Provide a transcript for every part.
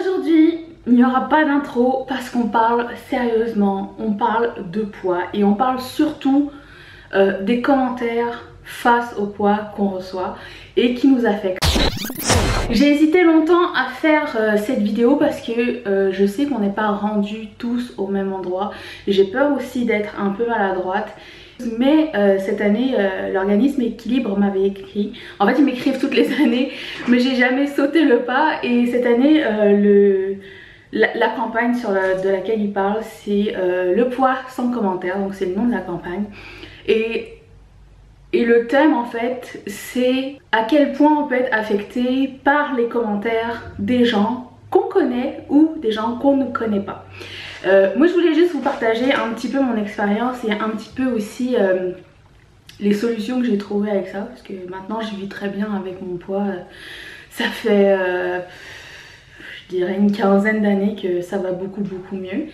Aujourd'hui, il n'y aura pas d'intro parce qu'on parle sérieusement, on parle de poids et on parle surtout des commentaires face au poids qu'on reçoit et qui nous affectent. J'ai hésité longtemps à faire cette vidéo parce que je sais qu'on n'est pas rendus tous au même endroit. J'ai peur aussi d'être un peu maladroite. Mais cette année, l'organisme Équilibre m'avait écrit. En fait, ils m'écrivent toutes les années, mais j'ai jamais sauté le pas. Et cette année, la campagne de laquelle ils parlent, c'est le poids sans commentaire. Donc c'est le nom de la campagne. Et le thème en fait, c'est à quel point on peut être affecté par les commentaires des gens qu'on connaît ou des gens qu'on ne connaît pas. Moi je voulais juste vous partager un petit peu mon expérience et un petit peu aussi les solutions que j'ai trouvées avec ça, parce que maintenant je vis très bien avec mon poids. Ça fait je dirais une quinzaine d'années que ça va beaucoup mieux.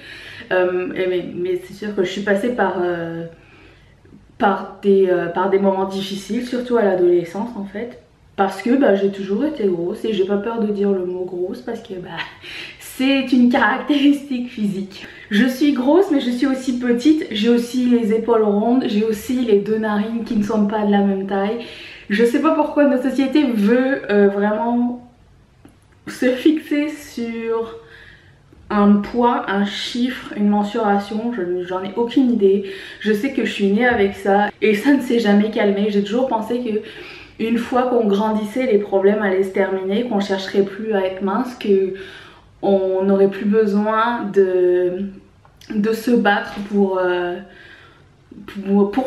Mais c'est sûr que je suis passée par des moments difficiles, surtout à l'adolescence en fait, parce que j'ai toujours été grosse et j'ai pas peur de dire le mot grosse parce que c'est une caractéristique physique. Je suis grosse mais je suis aussi petite, j'ai aussi les épaules rondes, j'ai aussi les deux narines qui ne sont pas de la même taille. Je sais pas pourquoi notre société veut vraiment se fixer sur un poids, un chiffre, une mensuration, j'en ai aucune idée. Je sais que je suis née avec ça et ça ne s'est jamais calmé. J'ai toujours pensé que une fois qu'on grandissait, les problèmes allaient se terminer, qu'on chercherait plus à être mince, qu'on n'aurait plus besoin de se battre pour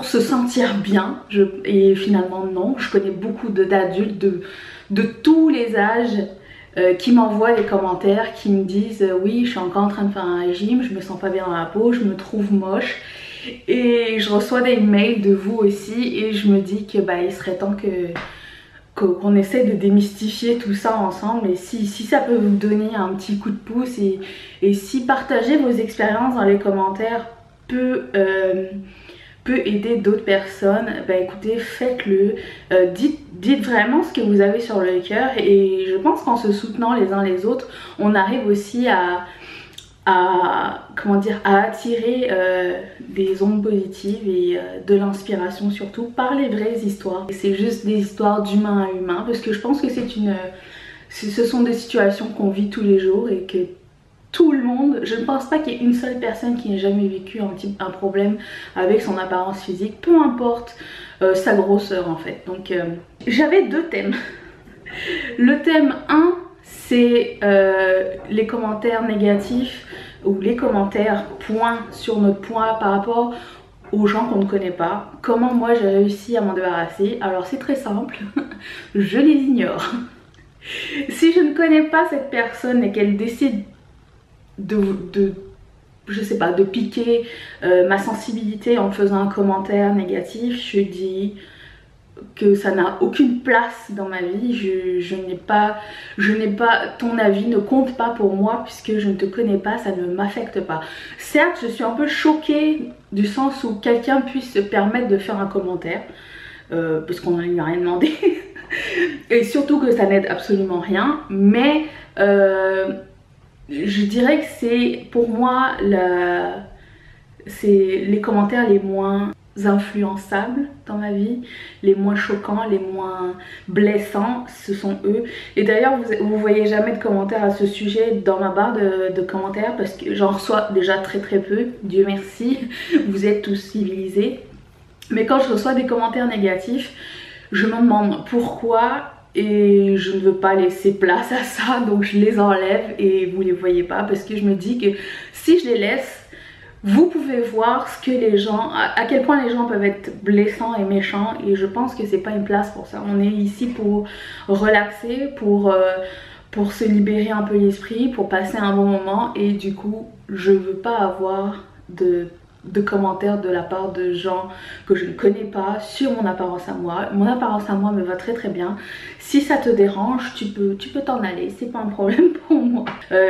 se sentir bien. Et finalement non, je connais beaucoup d'adultes de tous les âges qui m'envoient des commentaires qui me disent oui je suis encore en train de faire un régime, je me sens pas bien dans la peau, je me trouve moche. Et je reçois des mails de vous aussi et je me dis que il serait temps qu'on essaie de démystifier tout ça ensemble. Et si ça peut vous donner un petit coup de pouce et si partager vos expériences dans les commentaires peut aider d'autres personnes, écoutez, faites-le. Dites vraiment ce que vous avez sur le cœur et je pense qu'en se soutenant les uns les autres, on arrive aussi à attirer des ondes positives et de l'inspiration surtout par les vraies histoires. C'est juste des histoires d'humain à humain parce que je pense que ce sont des situations qu'on vit tous les jours et que tout le monde, je ne pense pas qu'il y ait une seule personne qui n'ait jamais vécu un problème avec son apparence physique, peu importe sa grosseur en fait. Donc j'avais deux thèmes. Le thème 1, c'est les commentaires négatifs ou les commentaires points sur notre poids par rapport aux gens qu'on ne connaît pas. Comment moi j'ai réussi à m'en débarrasser? Alors c'est très simple, je les ignore. Si je ne connais pas cette personne et qu'elle décide je sais pas, de piquer ma sensibilité en faisant un commentaire négatif, je dis que ça n'a aucune place dans ma vie. Je n'ai pas, ton avis ne compte pas pour moi puisque je ne te connais pas, ça ne m'affecte pas. Certes, je suis un peu choquée du sens où quelqu'un puisse se permettre de faire un commentaire parce qu'on ne lui a rien demandé et surtout que ça n'aide absolument rien, mais je dirais que c'est pour moi les commentaires les moins influençables dans ma vie, les moins choquants, les moins blessants, ce sont eux. Et d'ailleurs vous voyez jamais de commentaires à ce sujet dans ma barre de commentaires parce que j'en reçois déjà très peu, Dieu merci, vous êtes tous civilisés. Mais quand je reçois des commentaires négatifs, je me demande pourquoi. Et je ne veux pas laisser place à ça, donc je les enlève et vous les voyez pas parce que je me dis que si je les laisse, vous pouvez voir ce que les gens, à quel point les gens peuvent être blessants et méchants, et je pense que c'est pas une place pour ça. On est ici pour relaxer, pour se libérer un peu l'esprit, pour passer un bon moment, et du coup je veux pas avoir de commentaires de la part de gens que je ne connais pas sur mon apparence à moi. Mon apparence à moi me va très bien. Si ça te dérange, tu peux t'en aller, c'est pas un problème pour moi.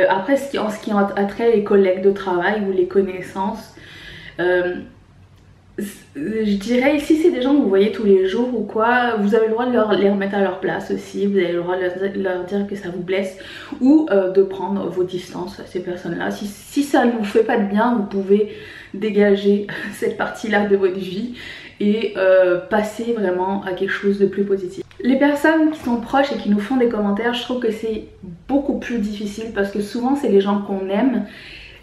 Après, en ce qui a trait les collègues de travail ou les connaissances, je dirais, si c'est des gens que vous voyez tous les jours ou quoi, vous avez le droit de les remettre à leur place aussi, vous avez le droit de leur dire que ça vous blesse ou de prendre vos distances à ces personnes-là. Si ça ne vous fait pas de bien, vous pouvez dégager cette partie-là de votre vie et passer vraiment à quelque chose de plus positif. Les personnes qui sont proches et qui nous font des commentaires, je trouve que c'est beaucoup plus difficile parce que souvent c'est les gens qu'on aime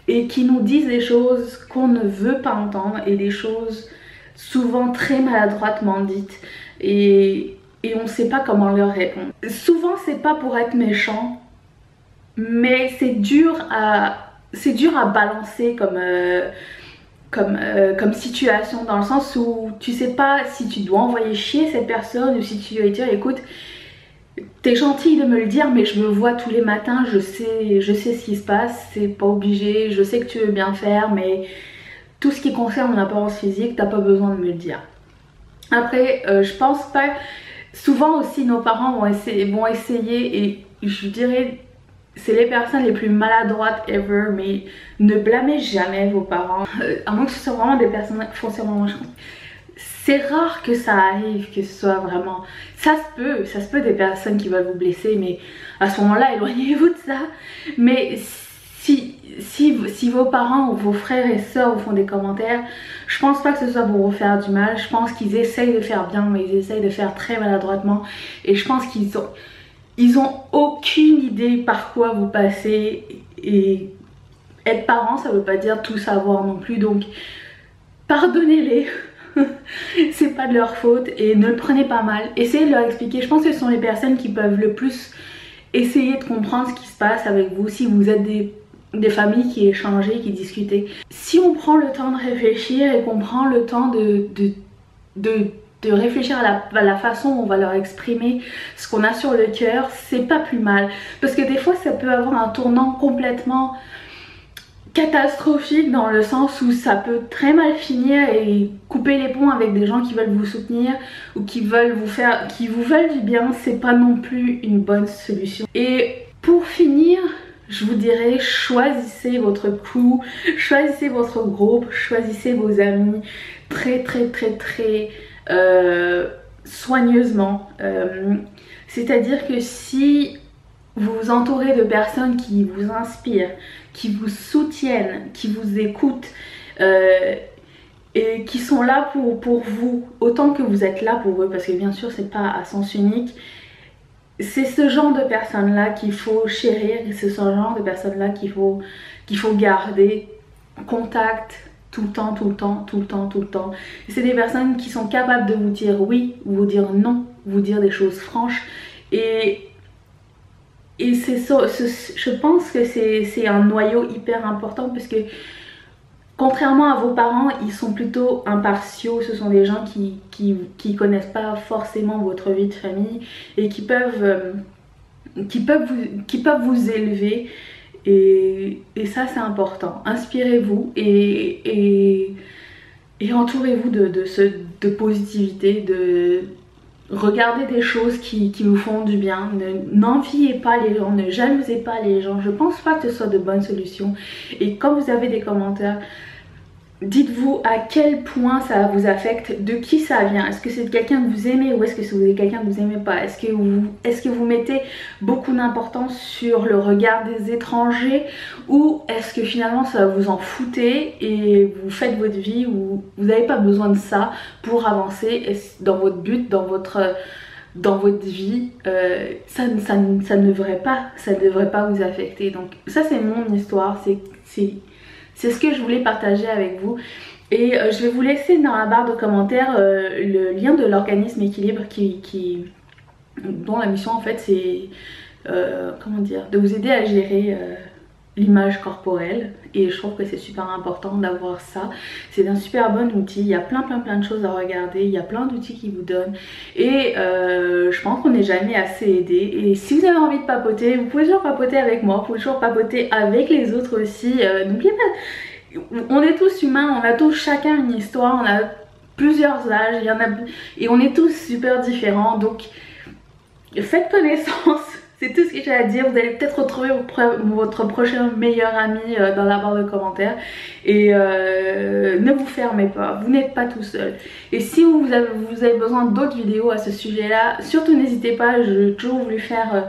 et qui nous disent des choses qu'on ne veut pas entendre et des choses souvent très maladroitement dites et on ne sait pas comment leur répondre. Souvent c'est pas pour être méchant, mais c'est dur à balancer comme situation, dans le sens où tu sais pas si tu dois envoyer chier cette personne ou si tu dois dire écoute, t'es gentil de me le dire mais je me vois tous les matins, je sais ce qui se passe, c'est pas obligé, je sais que tu veux bien faire mais tout ce qui concerne mon apparence physique t'as pas besoin de me le dire. Après je pense pas, souvent aussi nos parents vont essayer et je dirais c'est les personnes les plus maladroites ever, mais ne blâmez jamais vos parents, à moins que ce soit vraiment des personnes foncièrement méchantes. C'est rare que ça arrive, que ce soit vraiment... Ça se peut des personnes qui veulent vous blesser, mais à ce moment-là, éloignez-vous de ça. Mais si vos parents ou vos frères et sœurs vous font des commentaires, je pense pas que ce soit pour vous faire du mal. Je pense qu'ils essayent de faire bien, mais ils essayent de faire très maladroitement. Et je pense qu'ils ont aucune idée par quoi vous passez. Et être parent, ça veut pas dire tout savoir non plus. Donc, pardonnez-les. C'est pas de leur faute et ne le prenez pas mal. Essayez de leur expliquer. Je pense que ce sont les personnes qui peuvent le plus essayer de comprendre ce qui se passe avec vous. Si vous êtes des familles qui échangent, qui discutent. Si on prend le temps de réfléchir et qu'on prend le temps de réfléchir à la façon où on va leur exprimer ce qu'on a sur le cœur, c'est pas plus mal. Parce que des fois ça peut avoir un tournant complètement catastrophique dans le sens où ça peut très mal finir et couper les ponts avec des gens qui veulent vous soutenir ou qui vous veulent du bien, c'est pas non plus une bonne solution. Et pour finir, je vous dirais, choisissez votre crew, choisissez votre groupe, choisissez vos amis très soigneusement. C'est-à-dire que si vous vous entourez de personnes qui vous inspirent, qui vous soutiennent, qui vous écoutent et qui sont là pour vous autant que vous êtes là pour eux, parce que bien sûr c'est pas à sens unique, c'est ce genre de personnes là qu'il faut chérir et c'est ce genre de personnes là qu'il faut garder contact tout le temps. C'est des personnes qui sont capables de vous dire oui, vous dire non, vous dire des choses franches et c'est ça, je pense que c'est un noyau hyper important parce que contrairement à vos parents, ils sont plutôt impartiaux. Ce sont des gens qui connaissent pas forcément votre vie de famille et qui peuvent vous élever et ça c'est important. Inspirez-vous et entourez-vous de positivité, regardez des choses qui vous font du bien. N'enviez pas les gens, ne jalousez pas les gens. Je pense pas que ce soit de bonnes solutions. Et quand vous avez des commentaires, dites-vous à quel point ça vous affecte, de qui ça vient. Est-ce que c'est de quelqu'un que vous aimez ou est-ce que c'est quelqu'un que vous aimez pas? Est-ce que vous mettez beaucoup d'importance sur le regard des étrangers ou est-ce que finalement ça vous en foutez et vous faites votre vie ou vous n'avez pas besoin de ça pour avancer dans votre but, dans votre vie, ça ne devrait pas vous affecter. Donc ça c'est mon histoire, c'est ce que je voulais partager avec vous. Et je vais vous laisser dans la barre de commentaires le lien de l'organisme Équilibre dont la mission en fait c'est comment dire, de vous aider à gérer l'image corporelle. Et je trouve que c'est super important d'avoir ça. C'est un super bon outil. Il y a plein de choses à regarder. Il y a plein d'outils qui vous donnent. Et je pense qu'on n'est jamais assez aidé. Et si vous avez envie de papoter, vous pouvez toujours papoter avec moi. Vous pouvez toujours papoter avec les autres aussi. N'oubliez pas, on est tous humains. On a tous chacun une histoire. On a plusieurs âges. Et on est tous super différents. Donc faites connaissance. C'est tout ce que j'ai à dire. Vous allez peut-être retrouver votre prochain meilleur ami dans la barre de commentaires. Et ne vous fermez pas, vous n'êtes pas tout seul. Et si vous avez besoin d'autres vidéos à ce sujet-là, surtout n'hésitez pas. J'ai toujours voulu faire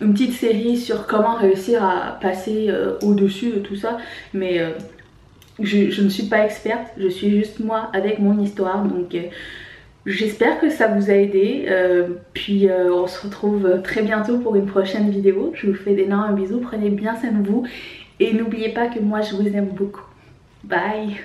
une petite série sur comment réussir à passer au-dessus de tout ça. Mais je ne suis pas experte, je suis juste moi avec mon histoire. Donc j'espère que ça vous a aidé, puis on se retrouve très bientôt pour une prochaine vidéo. Je vous fais d'énormes bisous, prenez bien soin de vous et n'oubliez pas que moi je vous aime beaucoup. Bye.